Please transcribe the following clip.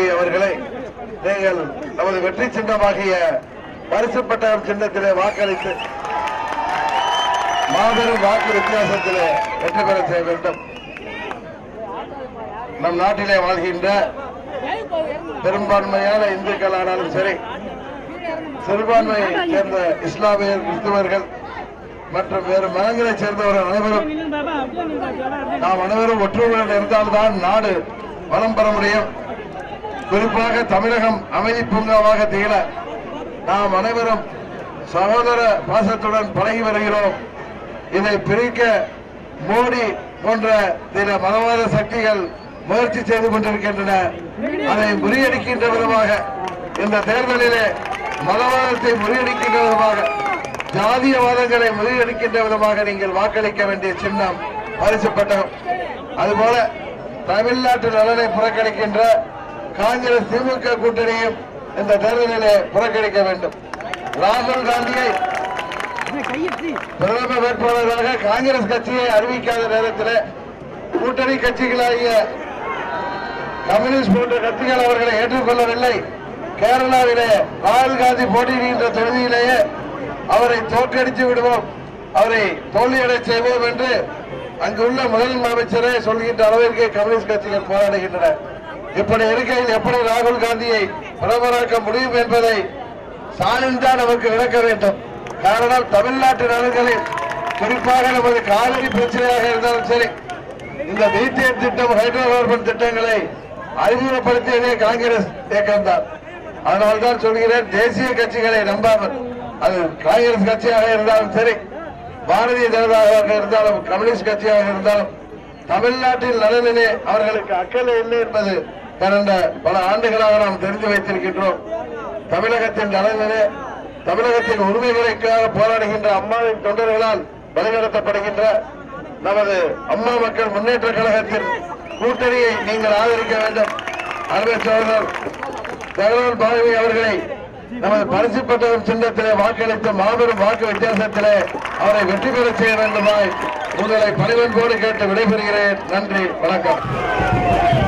பாகவி அவர்களை நீங்கள் நமது வெற்றி சின்னமாகிய பரிசு பெட்டகம் சின்னத்திலே வாக்களித்து மாபெரும் வாக்கு வித்தியாசத்திலே வெற்றி பெற செய்ய வேண்டும். நம் நாட்டிலே வாழ்கின்ற பெரும்பான்மையான இந்துக்கள் ஆனாலும் சரி, சிறுபான்மையை சேர்ந்த இஸ்லாமியர், கிறிஸ்துவர்கள் மற்றும் வேறு மதங்களைச் சேர்ந்தவர்கள் அனைவரும் நாம் அனைவரும் ஒற்றுமையுடன் இருந்தால்தான் நாடு வளம் பெற முடியும். குறிப்பாக தமிழகம் அமைதி பூங்காவாக திகழ நாம் அனைவரும் சகோதர பாசத்துடன் பழகி வருகிறோம். இதை பிரிக்க மோடி போன்ற சில மதவாத சக்திகள் முயற்சி செய்து கொண்டிருக்கின்றன. அதை முறியடிக்கின்ற விதமாக இந்த தேர்தலிலே மதவாதத்தை முறியடிக்கின்ற விதமாக, ஜாதியவாதங்களை முறியடிக்கின்ற விதமாக நீங்கள் வாக்களிக்க வேண்டிய சின்னம் பரிசு பெட்டகம். அதுபோல தமிழ்நாட்டு நலனை புறக்கணிக்கின்ற காங்கிரஸ் திமுக கூட்டணியும் இந்த தேர்தலிலே புறக்கணிக்க வேண்டும். ராகுல் காந்தியை பிரதமர் வேட்பாளராக காங்கிரஸ் கட்சியை அறிவிக்காத நேரத்தில் கூட்டணி கட்சிகளாகிய கம்யூனிஸ்ட் போன்ற கட்சிகள் அவர்களை ஏற்றுக்கொள்ளவில்லை. கேரளாவிலே ராகுல் காந்தி போட்டியிடுகின்ற தொகுதியிலேயே அவரை தோற்கடித்து விடுவோம், அவரை தோல்வியடை செய்வோம் என்று அங்குள்ள முதல் அமைச்சரே சொல்கின்ற அளவிற்கு கம்யூனிஸ்ட் கட்சிகள் போராடுகின்றன. இப்படி இருக்கையில் எப்படி ராகுல் காந்தியை பிரதமராக்க முடியும் என்பதை ஸ்டாலின் தான் நமக்கு விளக்க வேண்டும். காரணம், தமிழ்நாட்டு நலன்களில் குறிப்பாக நமது காவிரி பிரச்சனையாக இருந்தாலும் சரி, இந்த மீத்தேன் திட்டம், ஹைட்ரோ கார்பன் திட்டங்களை அறிமுகப்படுத்தியதே காங்கிரஸ் இயக்கம்தான். அதனால்தான் சொல்கிறேன், தேசிய கட்சிகளை நம்பாமல், அது காங்கிரஸ் கட்சியாக இருந்தாலும் சரி, பாரதிய ஜனதாவாக இருந்தாலும், கம்யூனிஸ்ட் கட்சியாக இருந்தாலும், தமிழ்நாட்டின் நலனிலே அவர்களுக்கு அக்கறை இல்லை என்பது கடந்த பல ஆண்டுகளாக நாம் தெரிந்து வைத்திருக்கின்றோம். தமிழகத்தின் நலனிலே, தமிழகத்தின் உரிமைகளுக்காக போராடுகின்ற அம்மாவின் தொண்டர்களால் வழிநடத்தப்படுகின்ற நமது அம்மா மக்கள் முன்னேற்ற கழகத்தின் கூட்டணியை நீங்கள் ஆதரிக்க வேண்டும். அருமை சகோதரர் ஜெகன் பாகவி அவர்களை நமது பரிசு பெட்டகம் சின்னத்திலே வாக்களித்த மாபெரும் வாக்கு வித்தியாசத்திலே அவரை வெற்றி பெற செய்ய வேண்டுமாய் உங்களை பணிவன்போடு கேட்டு விடைபெறுகிறேன். நன்றி, வணக்கம்.